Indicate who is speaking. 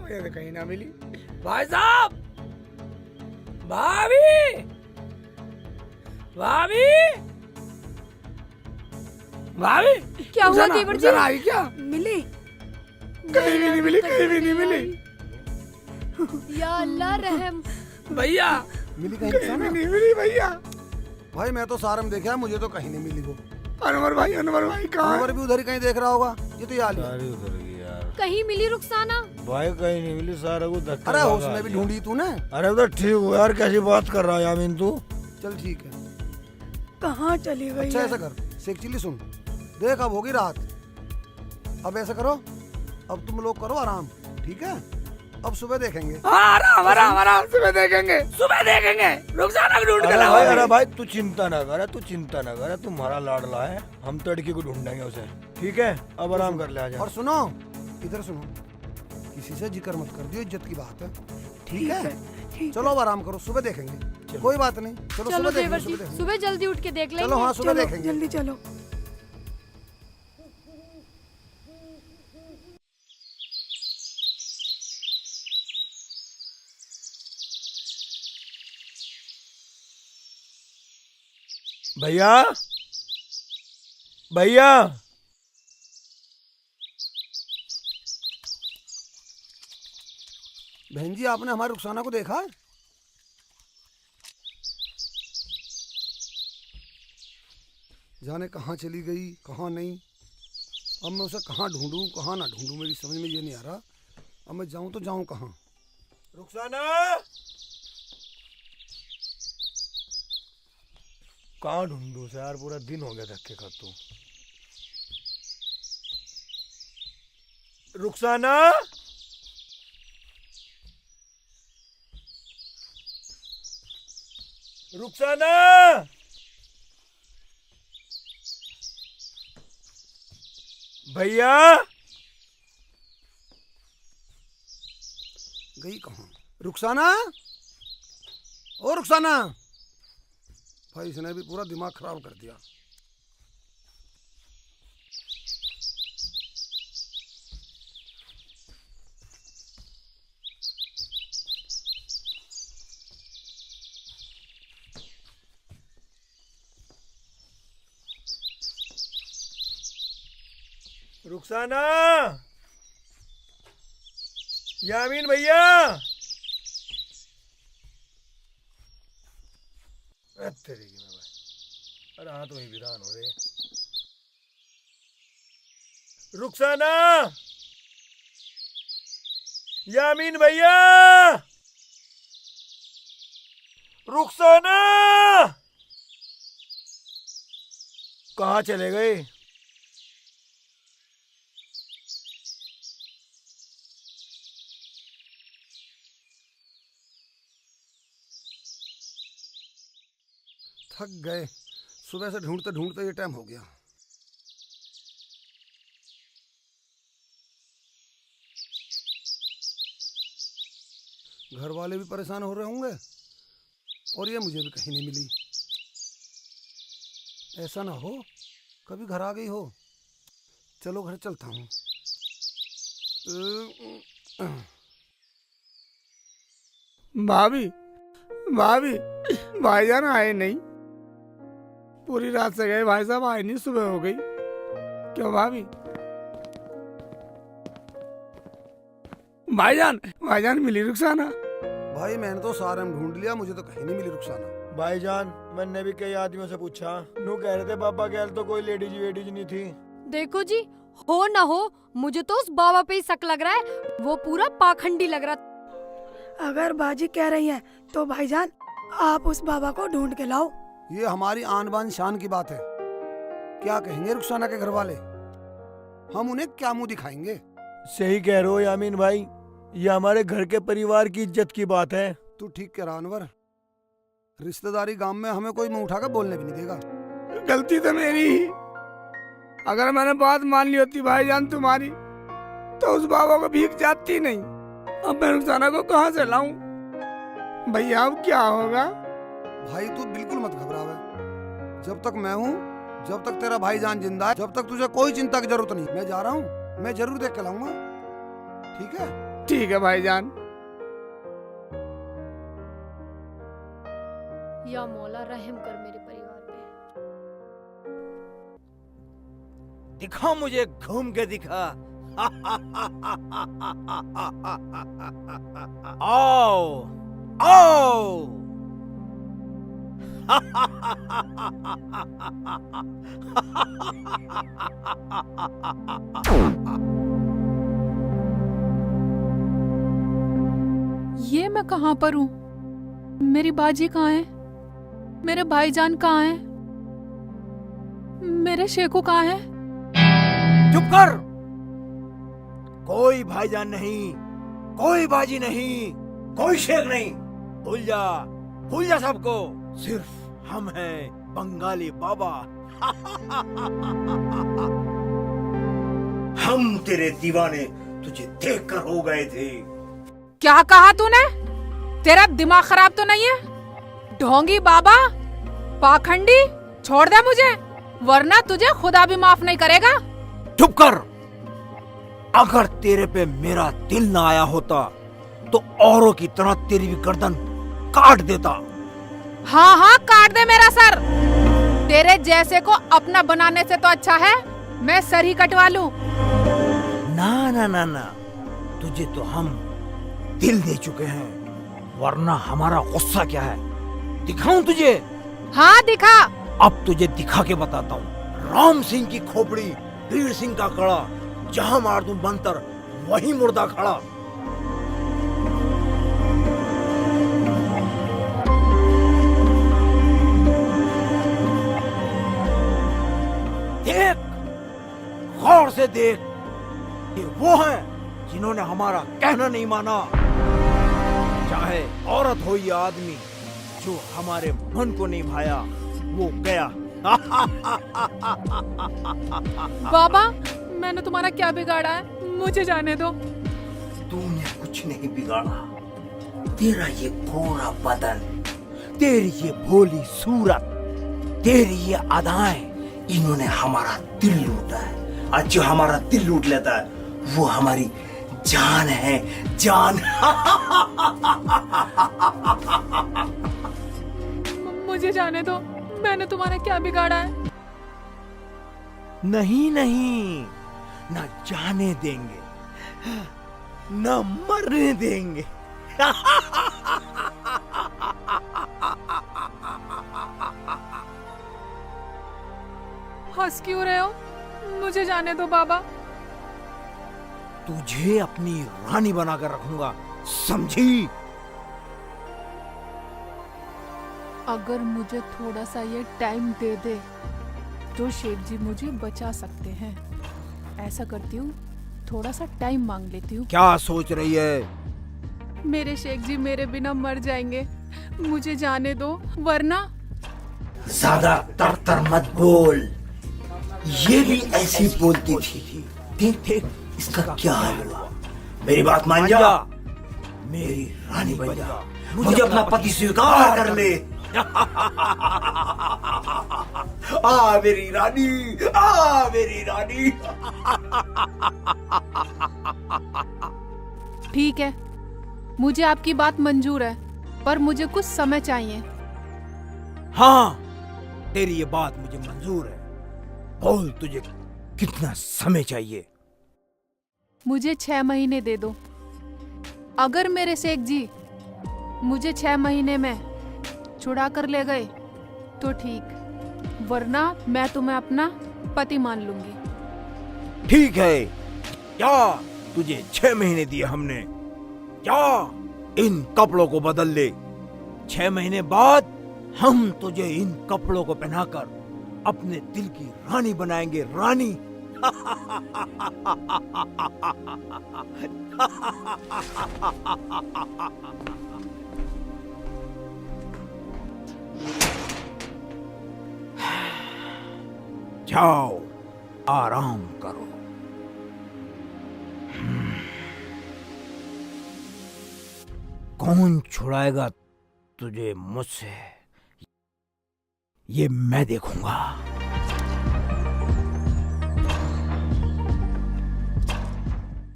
Speaker 1: मुझे तो कहीं ना मिली। भाई साहब, भाभी, भाभी, भाभी,
Speaker 2: क्या हुआ देवर जी?
Speaker 1: आई क्या?
Speaker 2: मिली?
Speaker 1: कहीं भी नहीं मिली, कहीं भी नहीं मिली।
Speaker 2: या अल्लाह रहम।
Speaker 1: भैया
Speaker 3: मिली कहीं
Speaker 1: कहीं भी नहीं मिली भैया।
Speaker 3: भाई मैं तो सारम देखा, मुझे तो कहीं नहीं मिली वो।
Speaker 1: अनवर भाई कहाँ
Speaker 3: अनवर
Speaker 1: है?
Speaker 3: भी उधर ही कहीं देख रहा होगा। ये तो यार
Speaker 4: सारी उधर गई यार।
Speaker 2: कहीं मिली रुखसाना?
Speaker 4: भाई कहीं नहीं मिली, सारा को धक्का
Speaker 3: अरे
Speaker 4: लगा
Speaker 3: उसमें भी
Speaker 4: दिया।
Speaker 3: ढूंढी तूने?
Speaker 4: अरे उधर ठीक हुआ यार, कैसी बात कर रहा है यामीन तू?
Speaker 3: चल ठीक है।
Speaker 2: कहाँ चली गई?
Speaker 3: अच्छा ऐसा कर, शेख चिल्ली सुन, देख अब होगी रात। अब ऐसा करो, अब तुम लोग करो आराम, ठीक है? अब सुबह देखेंगे।
Speaker 1: हाँ, आराम आराम आराम, सुबह देखेंगे, सुबह देखेंगे। रुखसाना को ढूंढ के लाओ।
Speaker 4: अरे भाई तू चिंता ना कर, तू चिंता ना कर, तुम्हारा लाडला है, हम तड़की को ढूंढेंगे उसे, ठीक है? अब आराम कर ले आजा।
Speaker 3: और सुनो, इधर सुनो, किसी से जिक्र मत कर दियो, इज्जत की बात है, ठीक है? चलो अब आराम करो, सुबह देखेंगे। कोई बात नहीं, चलो
Speaker 2: चलो
Speaker 3: सुबह
Speaker 2: देवर
Speaker 3: देखेंगे,
Speaker 2: जी,
Speaker 3: सुबह देखेंगे।
Speaker 2: सुबह जल्दी उठ के देख लेंगे।
Speaker 3: चलो हाँ, सुबह देखेंगे।
Speaker 2: जल्दी चलो।
Speaker 4: भैया, भैया,
Speaker 3: बहन जी आपने हमारी रुखसाना को देखा? जाने कहाँ चली गई, कहाँ नहीं। अब मैं उसे कहाँ ढूंढूं, कहाँ ना ढूंढूं, मेरी समझ में ये नहीं आ रहा। अब मैं जाऊं तो जाऊं कहाँ?
Speaker 4: रुखसाना कहाँ ढूंढूं उसे यार, पूरा दिन हो गया धक्के खाते। रुखसाना, रुखसाना, भैया,
Speaker 3: गई कहाँ रुखसाना? ओ रुखसाना, भाई इसने भी पूरा दिमाग खराब कर दिया।
Speaker 4: रुखसाना, यामीन भैया, तेरी की मैं भाई, अरे हाँ तो ही वीरान हो रहे। रुखसाना, यामीन भैया, रुखसाना, कहाँ चले गए?
Speaker 3: थक गए, सुबह से ढूंढते ढूंढते ये टाइम हो गया। घर वाले भी परेशान हो रहे होंगे और ये मुझे भी कहीं नहीं मिली। ऐसा ना हो कभी घर आ गई हो। चलो घर चलता हूँ।
Speaker 1: भाभी, भाभी, भाईजान आए नहीं, पूरी रात से गए, भाई साहब आए नहीं, सुबह हो गई। क्यों भाभी? भाईजान, भाईजान मिली रुखसाना?
Speaker 3: भाई मैंने तो सारे में ढूंढ लिया, मुझे तो कहीं नहीं मिली रुखसाना।
Speaker 4: भाईजान मैंने भी कई आदमियों से पूछा, नू कह रहे थे बाबा गैल तो कोई लेडीज वेडीज नहीं थी।
Speaker 2: देखो जी, हो ना हो, मुझे तो उस बाबा पे ही शक लग रहा है, वो पूरा पाखंडी लग रहा।
Speaker 5: अगर बाजी कह रही है तो भाईजान आप उस बाबा को ढूंढ के लाओ।
Speaker 3: ये हमारी आन बान शान की बात है। क्या कहेंगे रुखसाना के घर वाले? हम उन्हें क्या मुंह दिखाएंगे?
Speaker 4: सही कह रहे हो यामीन भाई, ये हमारे घर के परिवार की इज्जत की बात है।
Speaker 3: तू ठीक कह रहा अनवर, रिश्तेदारी गांव में हमें कोई मुंह उठाकर बोलने भी नहीं देगा।
Speaker 1: गलती तो मेरी ही। अगर मैंने बात मान ली होती भाईजान तुम्हारी, तो उस बाबा को भीख जाती नहीं। अब मैं रुखसाना को कहाँ से लाऊं? भैया अब क्या होगा?
Speaker 3: भाई तू बिल्कुल मत घबरावे। जब तक मैं हूँ, जब तक तेरा भाईजान जिंदा है, जब तक तुझे कोई चिंता की जरूरत नहीं। मैं जा रहा हूँ, मैं जरूर देख के लाऊंगा, ठीक है?
Speaker 1: ठीक है भाईजान।
Speaker 2: या मौला रहम कर मेरे परिवार पे।
Speaker 4: दिखा मुझे, घूम के दिखा। आओ आओ।
Speaker 6: ये मैं कहाँ पर हूँ? मेरी बाजी कहाँ है? मेरे भाईजान कहाँ हैं? मेरे शेखू कहाँ हैं?
Speaker 4: चुप कर। कोई भाईजान नहीं, कोई बाजी नहीं, कोई शेख नहीं। भूल जा सबको। सिर्फ हम हैं बंगाली बाबा। हम तेरे दीवाने तुझे देखकर हो गए थे।
Speaker 6: क्या कहा तूने? तेरा दिमाग खराब तो नहीं है? ढोंगी बाबा, पाखंडी, छोड़ दे मुझे, वरना तुझे खुदा भी माफ नहीं करेगा।
Speaker 4: चुप कर। अगर तेरे पे मेरा दिल ना आया होता तो औरों की तरह तेरी भी गर्दन काट देता।
Speaker 6: हाँ हाँ, काट दे मेरा सर। तेरे जैसे को अपना बनाने से तो अच्छा है मैं सर ही कटवा लूं।
Speaker 4: ना ना ना ना, तुझे तो हम दिल दे चुके हैं, वरना हमारा गुस्सा क्या है दिखाऊं तुझे?
Speaker 6: हाँ दिखा।
Speaker 4: अब तुझे दिखा के बताता हूँ। राम सिंह की खोपड़ी, वीर सिंह का कड़ा, जहां मार दूं मंतर वहीं मुर्दा खड़ा। देख, गौर से देख, ये वो हैं जिन्होंने हमारा कहना नहीं माना। चाहे औरत हो या आदमी, जो हमारे मन को नहीं भाया वो गया।
Speaker 6: बाबा, मैंने तुम्हारा क्या बिगाड़ा है? मुझे जाने दो।
Speaker 4: तूने कुछ नहीं बिगाड़ा। तेरा ये गोरा बदन, तेरी ये भोली सूरत, तेरी ये अदाएं, इन्होंने हमारा दिल लूटा है। और जो हमारा दिल लूट लेता है वो हमारी जान है, जान।
Speaker 6: मुझे जाने दो, मैंने तुम्हारा क्या बिगाड़ा है?
Speaker 4: नहीं नहीं, न जाने देंगे, न मरने देंगे।
Speaker 6: हंस क्यों रहे हो? मुझे जाने दो बाबा।
Speaker 4: तुझे अपनी रानी बनाकर रखूंगा, समझी?
Speaker 6: अगर मुझे थोड़ा सा ये टाइम दे दे तो शेख जी मुझे बचा सकते हैं। ऐसा करती हूँ, थोड़ा सा टाइम मांग लेती हूँ।
Speaker 4: क्या सोच रही है?
Speaker 6: मेरे शेख जी मेरे बिना मर जाएंगे, मुझे जाने दो, वरना।
Speaker 4: ज्यादा तर मत बोल। ये भी ऐसी बोलती थी। देख देख इसका क्या हाल हुआ। मेरी बात मान जा, मेरी रानी बन जा, मुझे अपना पति स्वीकार कर ले। आ मेरी रानी, आ मेरी रानी।
Speaker 6: ठीक है, मुझे आपकी बात मंजूर है, पर मुझे कुछ समय चाहिए।
Speaker 4: हाँ, तेरी ये बात मुझे मंजूर है। बोल, तुझे कितना समय चाहिए?
Speaker 6: मुझे 6 महीने दे दो। अगर मेरे शेख जी मुझे 6 महीने में छुड़ा कर ले गए तो ठीक, वरना मैं तुम्हें अपना पति मान लूंगी।
Speaker 4: ठीक है, क्या तुझे 6 महीने दिए हमने, क्या इन कपड़ों को बदल ले। 6 महीने बाद हम तुझे इन कपड़ों को पहनाकर अपने दिल की रानी बनाएंगे, रानी। जाओ, आराम करो। कौन छुड़ाएगा तुझे मुझसे, ये मैं देखूंगा।